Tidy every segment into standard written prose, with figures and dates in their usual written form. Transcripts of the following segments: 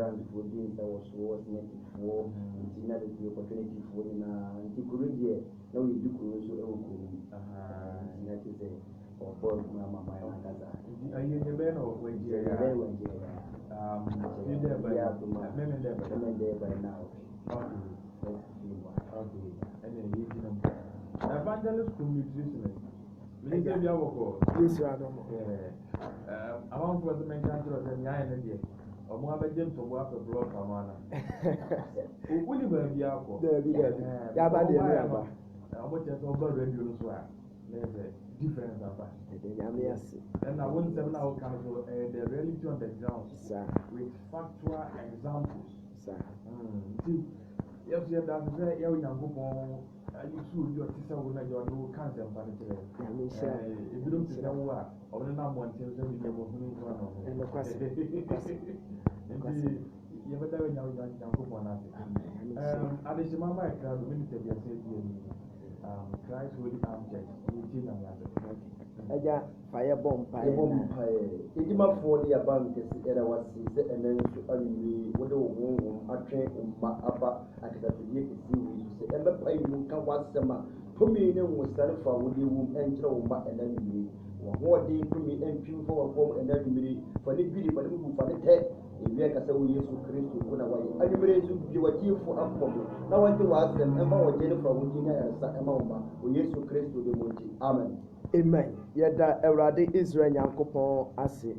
Africans for this that was native for the opportunity for in the Korean now you do so that is or for Mama Kaza. Are you the man or when you there by now? Okay. And then you evangelist communication. Yes, I don't know. I want to mention that I am here. I'm going to to work a block. Who will you be out? Yeah, but I want to talk about radio as well. There's a difference about it. And I want to now come to the reality on the ground with factual examples. See, yes, you have done very young people. You should your sister will not your new cancer. If you don't see them, or the number one tells them you will move on. And the question you ever tell me young coupon. I wish my mind can win to be a safety. Christ will be object. Fire bomb pie. If you must for the bank, there was and then to only what do I train about at the see and the pay you can watch them. Put me in with stand for would you enter and then me. What day to me and few for a home and then me for the video, but who for the tech. If you can say we use to create to put away, I will you were here for a problem. Now I want to ask them, Emma or Jennifer Woodina and Sakamama, we use to create to the Monty. Amen. Amen. Yada Erade Israel Yankopon Ase.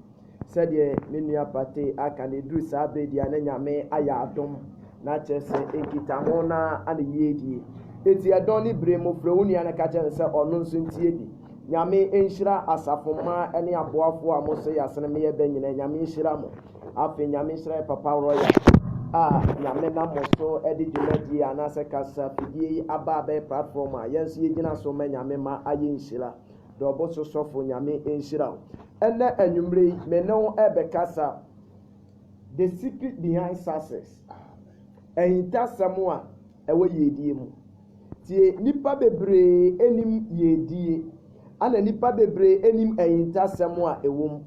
Said ye, Minia Pate, I can do Sabre, the Ananyame, Ayadom, Natchez, Ekitamona, and Yedi. It's a Donny Bremo, Froni and a catcher and say, or Nonsun Tiedi. Yame Enshira, Asafoma, any Abuafu, Amose, Asanamia Benin, and Yami Shiramo. After Yamisra Papa Roya, Yamena Moso, Eddie Jumedi, and Asakasa, Fidi, Ababe platform, yes, Yina so many Yamema, Ayin Shila, Doboso Sofo Yame in Shira. And then Numri, Menon Ebekasa, the secret behind success. And in Tassamoa, away ye dim. Tie Nipa Bebre, enim ye die, and a Nipa Bebre, enim in Tassamoa, a womb.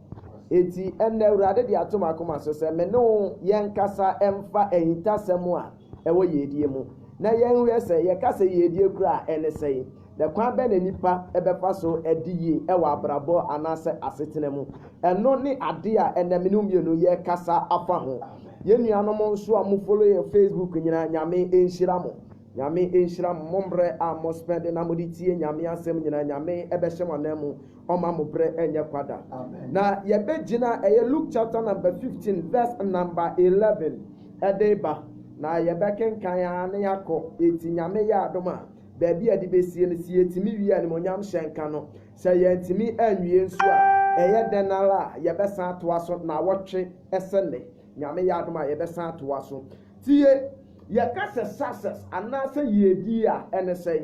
Eti enne urade di atoma akoma so se me no yen kasa emfa ehintasem a ewo yedie mu na yen hwe se ye kasa yedie kura ene sei de kwa be na nipa ebefa so ediye ewo abrabo anase asetene mu eno ni ade a enne minum yenu ye kasa afa ho ye nuanom nso a mu follow ye Facebook nyina nyame enhira mo nyame enhira mombre a mo spend na moditie nyame asem nyina nyame ebehye monam Oma mubre enye kwada. Na yebe jina Luke chapter number 15 verse number 11 edeba na yebe kenkanya ne yako eti nyame ya adoma baabi ade besie ne sie etimi wi ani monyam hyenka no se ye etimi anwie nso a eye denala yebe san to aso na wotwe esene nyame ya adoma yebe san to aso tie ye kase success anase yedi a ene sei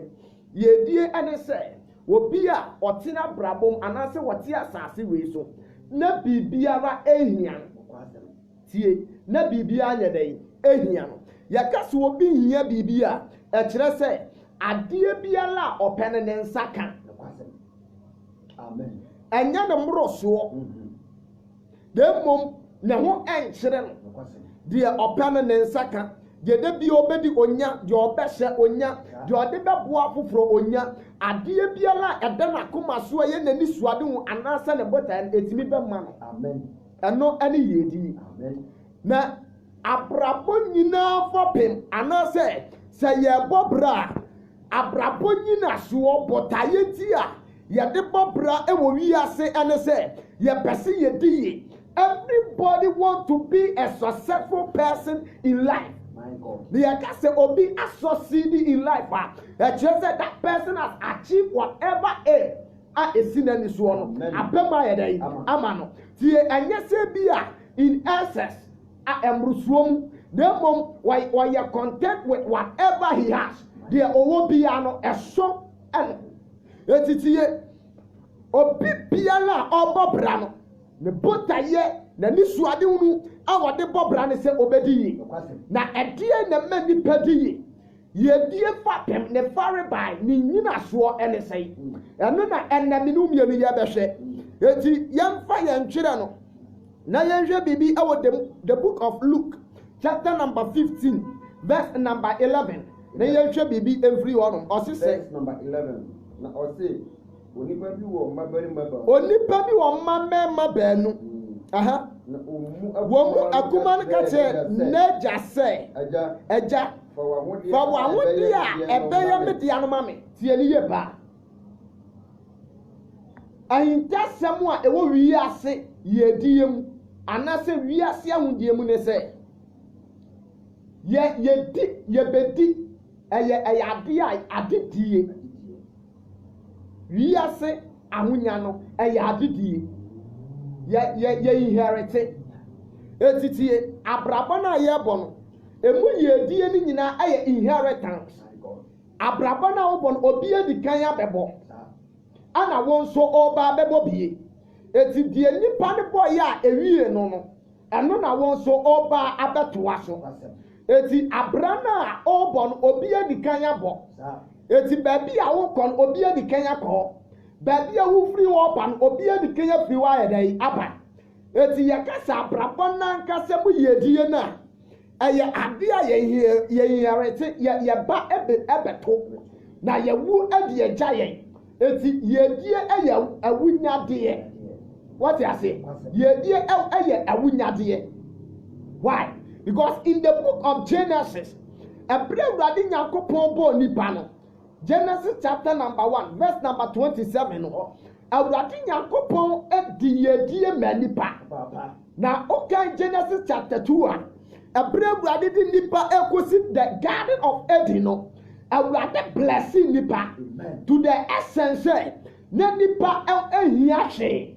yedie ene sei Wobia otina brabom anase wote asase we so na bibiara ehian tie na bibia anya dai ehian yakase obi hia bibia e kire se ade biara opene ne nsaka amen anya na mroso demom ne ho enkire no de opene ne nsaka de bi obedi onya de obehye onya de ode beboa foforo onya ade biara eda na koma so ye nani suade hu anasa ne bota etimi be ma no amen eno ane yedi amen na abrabo nyina fopem anase se ye bobra abrabo nyina so bota yeti a ye de bobra e wo wiase ene se ye pese ye die. Everybody want to be a successful person in life. The Akase Obi has succeeded in life. Just said that person has achieved whatever is seen in this one. Amano. And yes, in essence, I am Rusum. Therefore, why you are content with whatever he has. There will be a song and it's Obi Piana or Bobrano. The Botaye. Na ni suade unu awode bobra ne se obedi na edie na mani pedi ye die fapem ne fare by ni nyina so ene sei eno na enaminu mienu ye behwe eti yemfa ye ntwere no na yenhwe bibi awo the book of Luke chapter number 15 verse number 11 na yɛhwɛ bibi every one or say verse number 11 na or say onipa bi wɔ mma baanu aha wo akuma no ka kyerɛ n'agya sɛ agya fa w'ahode a ɛbɛyɛ me dea no ma me tie ne yie paa ahintasɛm a ɛwɔ wiase yɛdie mu anaasɛ wiase ahodie mu ne sɛ yɛbɛdi ɛyɛ ade a adedie wiase ahonya no ɛyɛ adedie yɛ inherite etitie abrabɔ no a yɛbɔ no emu yɛdie no nyinaa ɛyɛ inheritance abrabɔ no a wobɔ no obi adi kan abɛbɔ ana wɔn nso ɔba abɛbɔ bie eti die nipa ne bɔ yɛ a ewie no ɛno na wɔn nso ɔba abɛtoa so eti abra no a ɔbɔ no obi adi kan abɔ eti baabi a wokɔ no obi adi kan akɔ baabi a wofiri ɔba no obi adi kan afiri hɔ ayɛ dɛ aba eti yɛkasa abrabɔ nankasa mu yɛdie no a ɛyɛ ade a yɛyɛrete yɛba ɛbɛto na yɛwu adi agya yɛn eti yɛdie ɛyɛ awunyadeɛ what you say yɛdie ɛyɛ awunyadeɛ why because in the book of Genesis ɛbrɛ awurade nyankopɔn bɔɔ nipa no Genesis chapter number 1 verse number 27 no awurade nyankopɔn ɛdi yɛdie ma nipa na okay Genesis chapter 2 a ɛbrɛ awurade di nipa ɛkɔsi the garden of Eden no awurade blessing nipa to the essence na nipa ehia hwe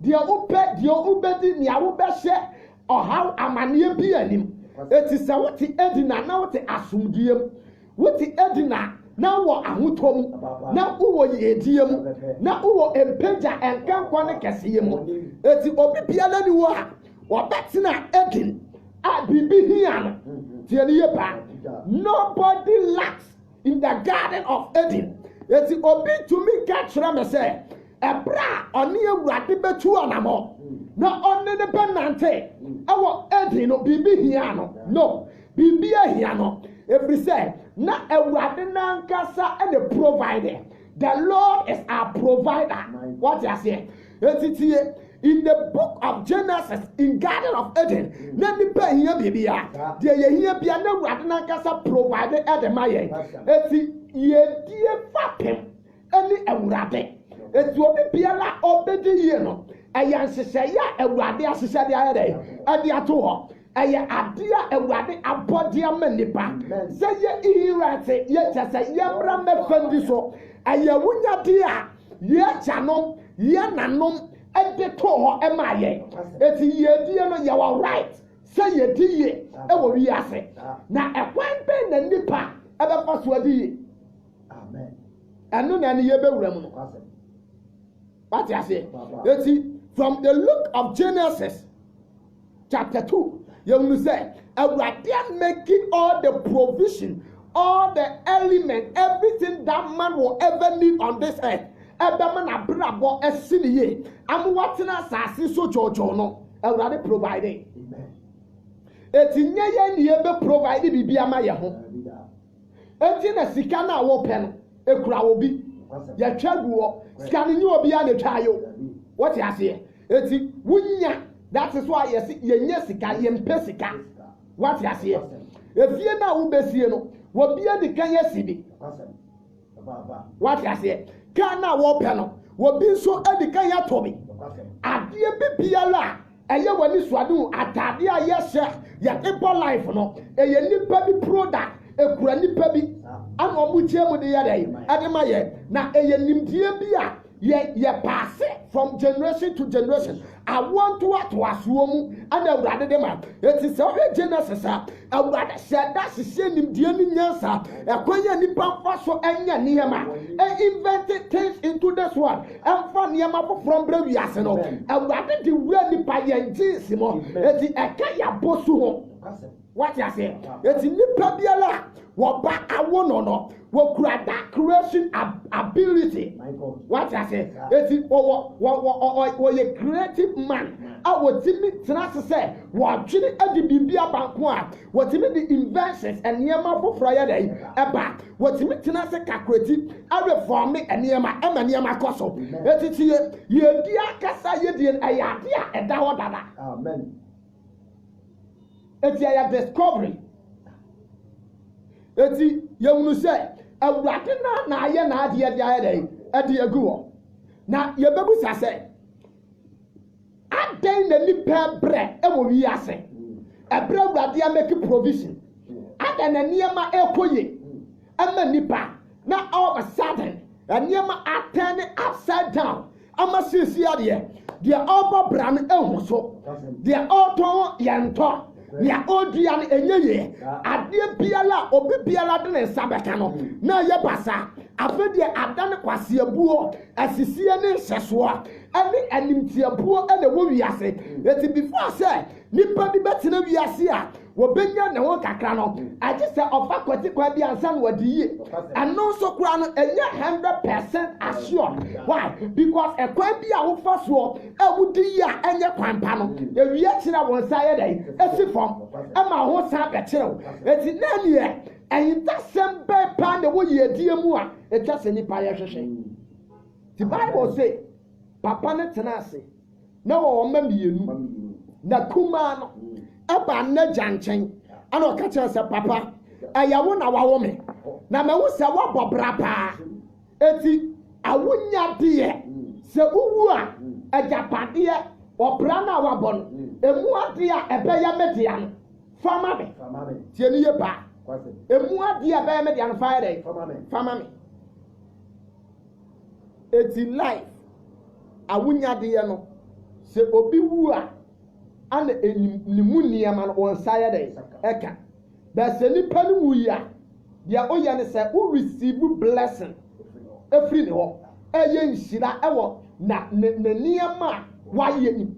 deɛ wobɛdi nea wobɛhyɛ ɔhaw amanneɛ bi anim eti sɛ wote Edina na wote asomdue mu wote Edina na wɔ ahotɔ mu na wowɔ yɛdie mu na wowɔ mpagya ɛnkankwa ne kɛseɛ mu eti obi biara ni wɔ a wɔbɛtena Edin a biribi hia no tie ne yie paa nobody lacks in the garden of Eden eti obi tumi ka kyerɛ me sɛ ɛbra ɔne awurade bɛtu ɔnamɔ na ɔne ne bɛnante ɛwɔ Eden no biribi hia no biribi ahia no ɛfiri sɛ na awurade nankasa ɛne provider the Lord is our provider what you say eti tie in the book of Genesis in Garden of Eden na nipa hia bibia de yehia bia na awurade nankasa provider ɛde ma yɛn eti yɛdie fapem ɛne awurade eti obi biara ɔbɛdi yie no ɛyɛ nhyehyɛeɛ a awurade ahyehyɛ de ayɛ dɛ ɛde ato hɔ ɛyɛ ade a awurade abɔde ama nipa sɛ yɛ ihirate yɛkyɛ sɛ yɛmmra mɛfandi so ɛyɛ wunyade a yɛagya nom yɛnanom ɛde to hɔ ɛma yɛ eti yɛdie no yɛwɔ right sɛ yɛdi yie ɛwɔ wiase na ɛkwan bɛn na nipa ɛbɛfa so adi yie ɛno na ne yɛbɛwura mu no what you say eti from the look of Genesis chapter 2 you will say awurade making all the provision all the element everything that man will ever need on this earth ɛbɛma na brabɔ ɛsi ne yie amowatena asase so gyɔgyɔ no awurade providing eti nye yɛ ne yɛbɛ provide bibi ama yɛ ho eti na sika na wɔpɛ no ekura wo bi yɛtwa gu hɔ sika ne nye obi a na twa ayo what you say eti wunya that is why yɛnyɛ sika yɛmpɛ sika what you say efie na wo besie no wo bia de kan yɛ sibi what you say kan na wo pɛ no wo bi nso edi kan yɛ tɔ bi adeɛ bibiara ɛyɛ wani suadu atade a yɛhyɛ yɛ ipo life no ɛyɛ nipa bi product ekura nipa bi ana ɔmo tie mu de yɛ dɛ ɛde ma yɛ na ɛyɛ nimdie bi a yɛ pass from generation to generation awon to asuo mu ana awurade de ma eti sɛ ɔhwɛ Genesis a awurade hyɛ da hyehyɛ nimdie ne nyansa ɛkɔnyɛ nipa mfa so ɛnyɛ nneɛma invented things into this one ɛmfa nneɛma foforɔ mbrɛ wiase no awurade de wura nipa yɛn jeans mo eti ɛka yɛabɔ so ho what you say eti nipa biara wɔba awo no wɔkura that creation ability. What I say? Eti wɔyɛ creative man a wɔtumi tena se sɛ wɔadwene adi biribi abanko a wɔtumi de inventions nneɛma foforɔ yɛ dɛ ɛba wɔtumi tena se kakureti arefɔme nneɛma ɛma nneɛma kɔ so eti tie yɛdi akasa yɛdi ɛyɛ ade a ɛda hɔ dada. Amen. Eti ɛyɛ discovery. Eti yɛwunu sɛ awurade na ayɛ n'adeɛ de ayɛ dɛ ɛde egu hɔ na yɛbɛbusa sɛ adan na nipa brɛ ɛwɔ wiase ɛbrɛ awurade ameki provision adan na nneɛma ɛkɔ yie ɛma nipa na all of a sudden nneɛma atɛn upside down ama sisi adeɛ deɛ ɔbɔ bra no ɛho so deɛ ɔtɔn yɛn ntɔ nea ɔdua no ɛnyɛ yie adeɛ biara obi biara de ne nsa bɛka no na yɛ basa afɛ deɛ adane kwaseabuo asisie ne nhyɛsoɔ ɛne animtiabuo ɛna ɛwɔ wiase eti before sɛ nipa bi bɛtena wiase a wɔbɛnya ne ho kakra no agye sɛ ɔfa kwatikwa bi ansa na wɔde yie ɛno nso koraa no ɛnyɛ 100% assured why because ɛkwan bi a wofa soɔ ɛwodi yie a ɛnyɛ kwanpa no ewia kyerɛ wɔn nsa yɛ dɛ esi fam ɛma ho san bɛkyerɛw eti nɛɛniɛ ɛyintasɛm bɛɛ paa na ɛwɔ yiedie mu a etwa sɛ nipa yɛ hwehwɛ the Bible say papa ne tena ase na wɔwɔ mma mmienu na kumaa no ɛba n'agya nkyɛn ana ɔka kyerɛ sɛ papa ɛyɛwo na wawo me na mɛwo sɛ wɔbɔ bra paa eti awonyadeɛ sɛ wowu a agyapadeɛ ɔbra no a wabɔ no emu adeɛ a ɛbɛyɛ me dea no fama me tie ne yie paa emu adeɛ a ɛbɛyɛ me dea no fa yɛ dɛ fama me eti life awonyadeɛ no sɛ obi wu a ana ne mu nneɛma no wɔn nsa yɛ dɛ ɛka bɛsɛ nipa no wu yi a deɛ ɔyɛ ne sɛ o receive blessing efiri ne hɔ ɛyɛ nhyira ɛwɔ na ne nneɛma a wayɛ nim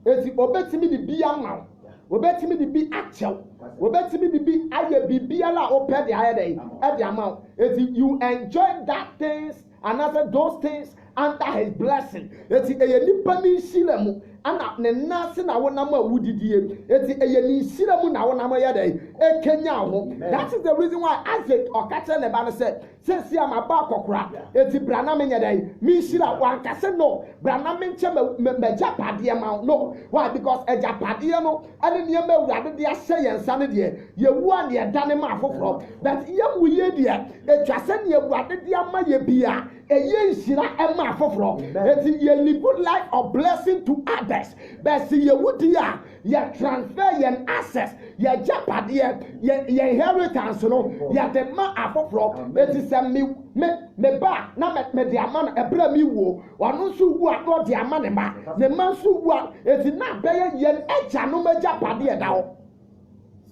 eti obetumi de bi ama wo obetumi de bi akyɛw obetumi de bi ayɛ biribiara a ɔpɛ de ayɛ dɛ ɛde ama wo eti you enjoy that things and after those things under his blessing eti ɛyɛ nipa ne nhyira mu ana ne nase na wonam a wudidie eti ɛyɛ ne nhyira mu na wonam yɛ dɛ ekenya ho that is the reason why Isaac ɔkakyɛ ne ba no sɛ sɛsi ama ba akɔkora eti brana me nyɛ dɛ me nhyira wankase no brana me nkyɛ mɛgya padeɛ ma no why because ɛgya padeɛ no ɛne nneɛma awurade de ahyɛ yɛn nsa no deɛ yɛwu a ne yɛda ne ma afoforɔ but yɛwu yie deɛ etwa sɛ ne awurade de ama yɛ bia ɛyɛ nhyira ɛma afoforɔ eti yɛ live life of blessing to others but si yɛwu di a yɛ transfer yɛn access yɛ gya padeɛ yɛ inheritance no yɛ de ma afoforɔ eti sɛ me ba na me de ama no ɛbrɛ mi wo ɔno nso wu a no de ama ne ma ne ma nso wu a eti na bɛyɛ yɛn agya no ma gya padeɛ da hɔ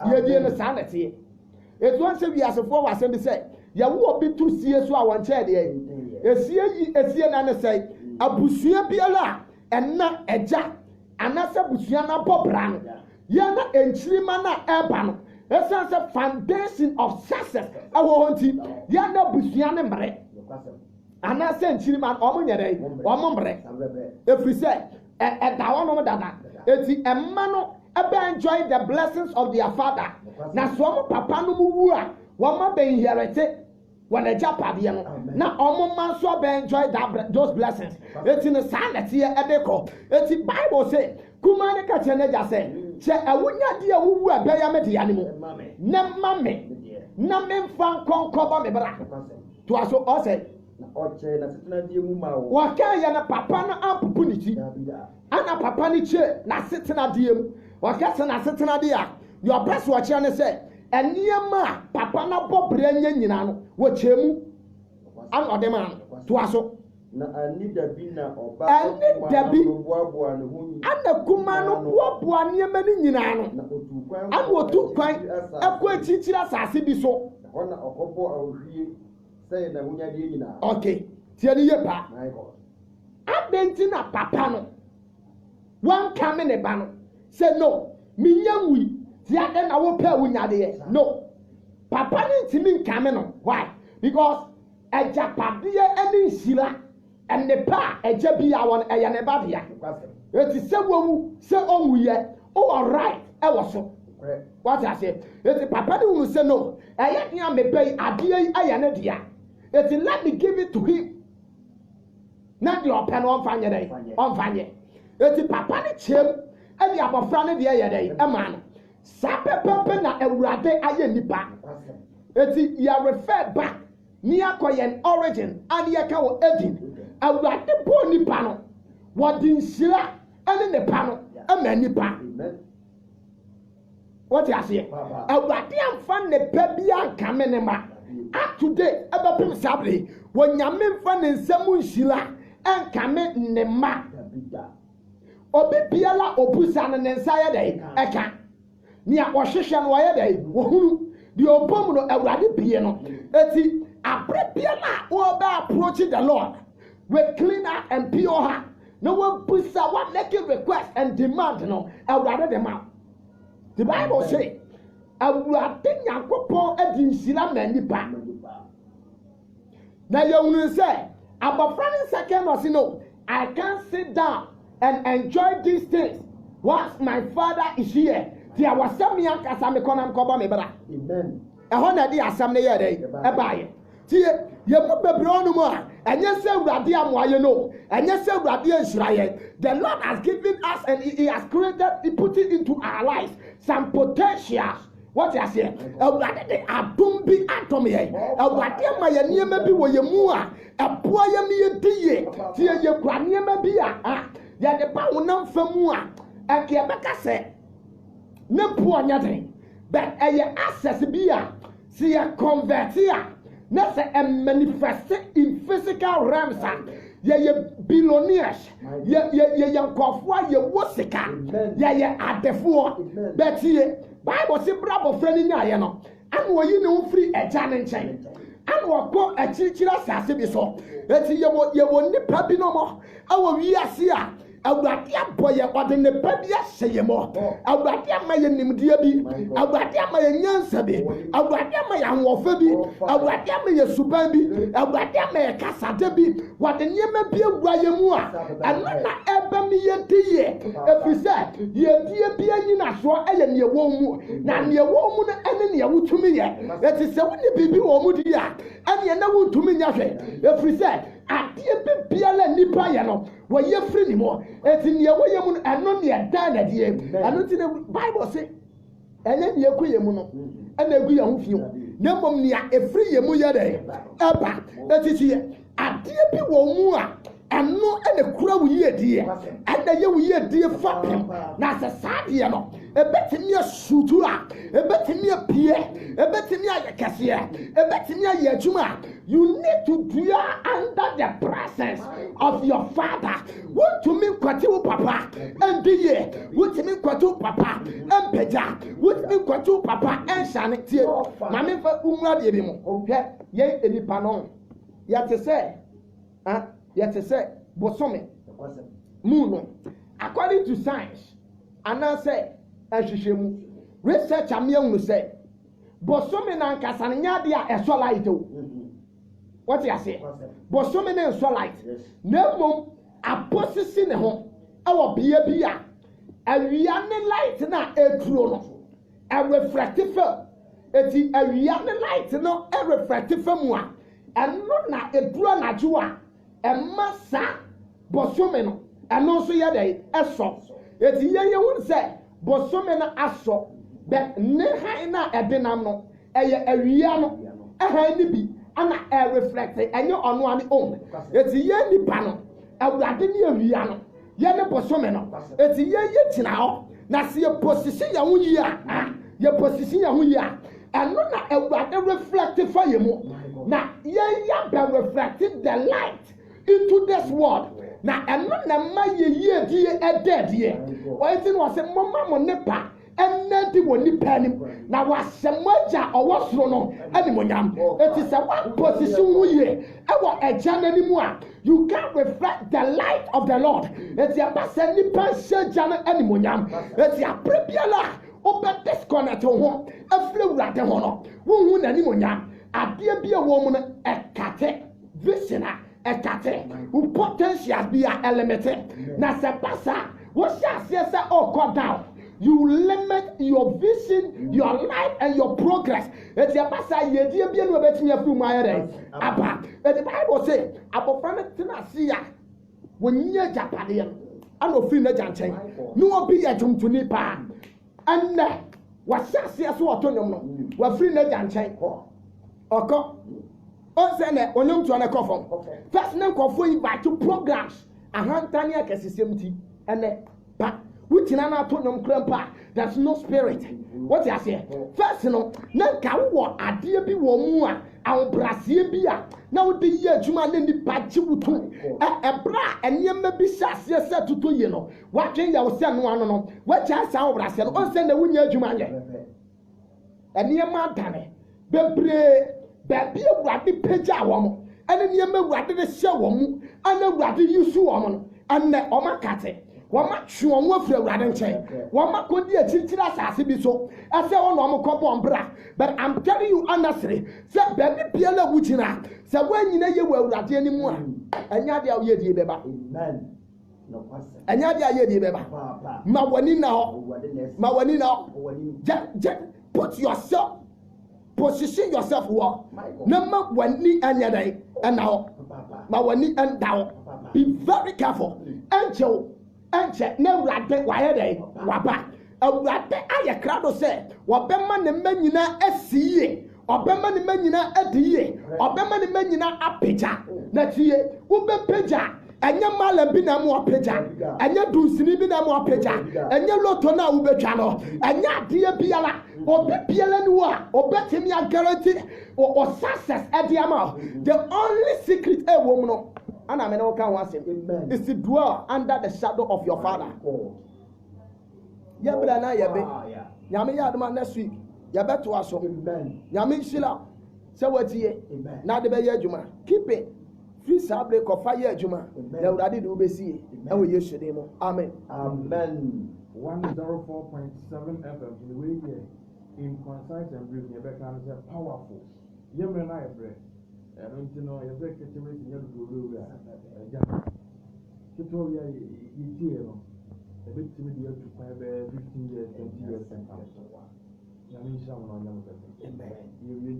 yɛdie no saa na teɛ etu ɔnsɛ wiasefoɔ wɔ asɛm bi sɛ yɛwo obi tu sie so a wɔn kyɛɛ deɛ esie na ne sɛ abusua biara ɛna agya anasa busua na bɔ bra no yɛn na nkyirima na ɛba no esan sɛ foundation of success ɛwɔ hɔ nti yɛn na busua ne mmerɛ anasa nkyirima ɔmo nyɛ dɛ ɔmo mmerɛ efiri sɛ ɛda hɔ nom dada eti ɛmma no ɛbɛ enjoy the blessings of their father na so ɔmo papa no mu wu a wɔn ma bɛ inherit wɔn agya padeɛ no na ɔmo ma nso abɛ enjoy those blessings eti ne saa nɛteɛ ɛde kɔ eti Bible say kuma ne kakyɛ n'agya sɛ kyɛ ɛwunyadi a wuwu a bɛyɛ me de ya ne mu ne ma me na me nfa nkɔnkɔbɔ me bra to aso ɔsɛ ɔkyɛ na setena die mu ma wo wɔka yɛ na papa no apupu ne ti ana papa ne kyɛ na setena die mu wɔka sɛ na setena die a deɛ ɔpɛ so ɔkyerɛ ne sɛ ɛnneɛma a papa na bɔ bere nyɛ nyinaa no wɔkyɛ mu ana ɔde ma no to aso na ani dabi na ɔba boaboa ne ho ana kuma no boaboa nneɛma no nyinaa no ana otu kwan ɛkɔ akyirikyiri asase bi so hɔ na ɔkɔbɔ ahohwie sɛ na wonyadeɛ nyinaa okay tie ne yɛ pa adɛnti na papa no wanka me ne ba no sɛ no menya wui tie adɛ na wopɛ wonyadeɛ no papa ni ntimi nkame no why because ejapadeɛ ɛne nsira ɛne pa ɛgya bi a wɔn ɛyɛ ne ba dea eti sɛ wɔwu sɛ ɔwu yɛ ɔwɔ right ɛwɔ so what I say eti papa ni wɔn sɛ no ɛyɛ nea mepɛ yi adeɛ yi ɛyɛ ne dea eti let me give it to him na deɛ ɔpɛ no ɔmfa nyɛ dɛ ɔmfa nyɛ eti papa ni kyɛm ɛde abɔfra ne deɛ yɛ dɛ ɛma no saa pɛpɛpɛ na awurade ayɛ nipa eti yɛ refer back ni akɔyɛ origin ade yɛ ka wɔ Eden awurade bɔ nipa no wɔde nhyira ɛne nipa no ɛma nipa wɔte aseɛ awurade amfa nipa bi ankame ne ma up to date ɛbɛpem sabere wɔnyame mfa ne nsɛm nhyira ɛnkame ne ma obi biara obusa no ne nsa yɛ dɛ ɛka nea ɔhyehyɛ no wɔyɛ dɛ wɔhunu deɛ ɔbɔ mu no awurade bie no eti abere biara a wɔbɛ approach the Lord with clean heart and pure heart na wɔbusa what making request and demand no awurade de ma the Bible say awurade nyankopɔn adi nhyira ma nipa na yɛhunu sɛ abɔfra ne second ɔsi no I can't sit down and enjoy these things once my father is here ti awasɛm mi ankasa mi kɔnam kɔbɔ mi bra ɛhɔ na di asɛm ne yɛ dɛ ɛbaayɛ ti yɛ mu bebree ɔnum a ɛnyɛ sɛ awurade amoayɛ no ɛnyɛ sɛ awurade nhyirayɛ the Lord has given us and he has created he put it into our lives some potentials what you say awurade de adom bi atom yɛ awurade ama yɛ nneɛma bi wɔ yɛ mu a ɛboa yɛ mi yɛ di yɛ ti yɛ kura nneɛma bi a yɛde ba honam fa mu a ɛkɛ bɛka sɛ ne poɔ nyɛ den but ɛyɛ access bi a si yɛ convert a na sɛ manifest in physical realms a yɛyɛ billionaires yɛyɛ nkɔfoɔ a yɛwɔ sika yɛyɛ adefoɔ bɛtie Bible si bra bɔfra ni nyaayɛ no ana wɔyi ne ho firi agya ne nkyɛn ana wɔkɔ akyirikyiri asase bi so eti yɛwɔ nipa bi no mo ɛwɔ wiase a awurade abɔ yɛ ɔde nipa bi ahyɛ yɛ mɔ awurade ama yɛ nimdeɛ bi awurade ama yɛ nyansa bi awurade ama yɛ ahoɔfɛ bi awurade ama yɛ suban bi awurade ama yɛ kasade bi wɔde nneɛma bi awura yɛ mu a ɛno na ɛbɛ mi yɛ di yɛ efisɛ yɛdie bi anyinasoɔ ɛyɛ nea wɔn mu na nea wɔn mu no ɛne nea wotumi yɛ eti sɛ wɔne biribi wɔn mu di a ɛne na wotumi nya hwɛ efisɛ adeɛ bi biara nipa yɛ no wɔyɛ firi ne mu eti nea wɔyɛ mu no ɛno nea dan na deɛ ɛno ti na Bible say ɛnyɛ nea ɛkɔ yɛ mu no ɛna egu yɛn ho fi ho na mmom nea efiri yɛ mu yɛ dɛ ɛba eti ti yɛ adeɛ bi wɔ mu a ɛno ɛna kura wo yie die ɛna yɛ wo yie die fapem na sɛ saa deɛ no ebetumi asutu a ebetumi apie ebetumi ayɛ kɛseɛ ebetumi ayɛ adwuma you need to dwell under the presence of your father wotumi nkwate wo papa ɛndi yɛ wotumi nkwate wo papa ɛmpagya wotumi nkwate wo papa ɛnhyane tie maame fa umra deɛ bi mu hwɛ yɛn enipa no yɛte sɛ yɛte sɛ bosome moon no according to science anaasɛ ɛhwehwɛ mu research amia hu sɛ bosome na nkasa ne nyade a ɛsɔ light o what you say bosome ne nsɔ light na mmom aposisi ne ho ɛwɔ bea bi a awia ne light na eturo no ɛrefracte fam eti awia ne light no ɛrefracte fam mu a ɛno na eduro anadwo a ɛma saa bosome no ɛno nso yɛ dɛ ɛsɔ eti yɛyɛ hu sɛ bosome no asɔ bɛ ne han na ɛdenam no ɛyɛ awia no ɛhan ne bi ana ɛreflɛkte ɛnyɛ ɔno ani own eti yɛ nipa no awurade ne awia no yɛ ne bosome no eti yɛ gyina hɔ na se yɛ posisi yɛn ho yie a yɛ posisi yɛn ho yie a ɛno na awurade reflɛkte fa yɛ mu na yɛ bɛ reflɛkte the light into this world na ɛno na ma yɛ yie die ɛdɛɛdeɛ wɔyɛ ti na wɔsɛ mɔma mo nipa ɛnna di wɔ nipa anim na wɔahyɛ mo agya ɔwɔ soro no animonyam eti sɛ wɔn position ho yie ɛwɔ ɛgya n'anim a you can reflect the light of the Lord eti abasa nipa hyɛ agya no animonyam eti apere biara ɔbɛ disconnect ho afre wurade ho no wo hu nani monya ade bia wo mu no ekate vision a ekate wo potential bia element na se pasa wo sha se oh God down you limit your vision, your life, and your progress. It's a pasa ye bia no betimi afu mu ayere aba. The Bible say abofra tina sia wonye japade and ofin na janchen no obi ya tumtuni pa anna wasase so otonyom no wa free na janchen oko o se na onyom to na kofom first na kofo yi ba to programs ahantani akasisem ti ene pa wutina na atonyom krampa there's no spirit what you say first no na ka wo ade bi wo mu a awbrasie bi a na wo de yi adwuma na ni pachi wutu ebra enyema bi hyase se toto ye no wadwen ya wo se no ano no wacha sa awbrasie no on se na wunya adwuma nye enyema dane bebre baby awrade pagya wo mo ene nyema awrade de hye wo mu ana awrade yusu wo mo no ane o makate wama twon wo afra awrade nchen wama kodi achichira asase bi so ase wo no mo kopo mbra but I'm telling you honestly say baby piala wuchina say wanyina ye wo awrade ani mu a anya de aye die beba amen no kwase anya de aye die beba ma wani na ho ma wani na ho put yourself position yourself well na ma wani anya dai and now ma wani and down be very careful angel na awrade waye dai waba awrade aye krado say wabema ne manyina asiye obema ne manyina adiye obema ne manyina apeja na tie wo be peja anya mala bi na mo apeja anya dunsini bi na mo apeja anya loto na wo betwa no anya ade biala obi biala ni wa obetimi a guarantee o success ediama the only secret e wo mu no ana me no kan wasem is to dwell under the shadow of your father ya bla na ya be nyame ya adoma next week ya beto aso amen nyame shila se watie na de be ya adwuma keep it free sabre ko fa ya adwuma na urade de obesi e wo yesu de mo amen amen 104.7 FM in the way here in concise and brief you better say powerful yemre na yebre and you know yebre ketewe tinye do do ya ja ketewe ya yitie no e betimi de atu kwa be 15 years 20 years and ya mi sha mo na nyam ka amen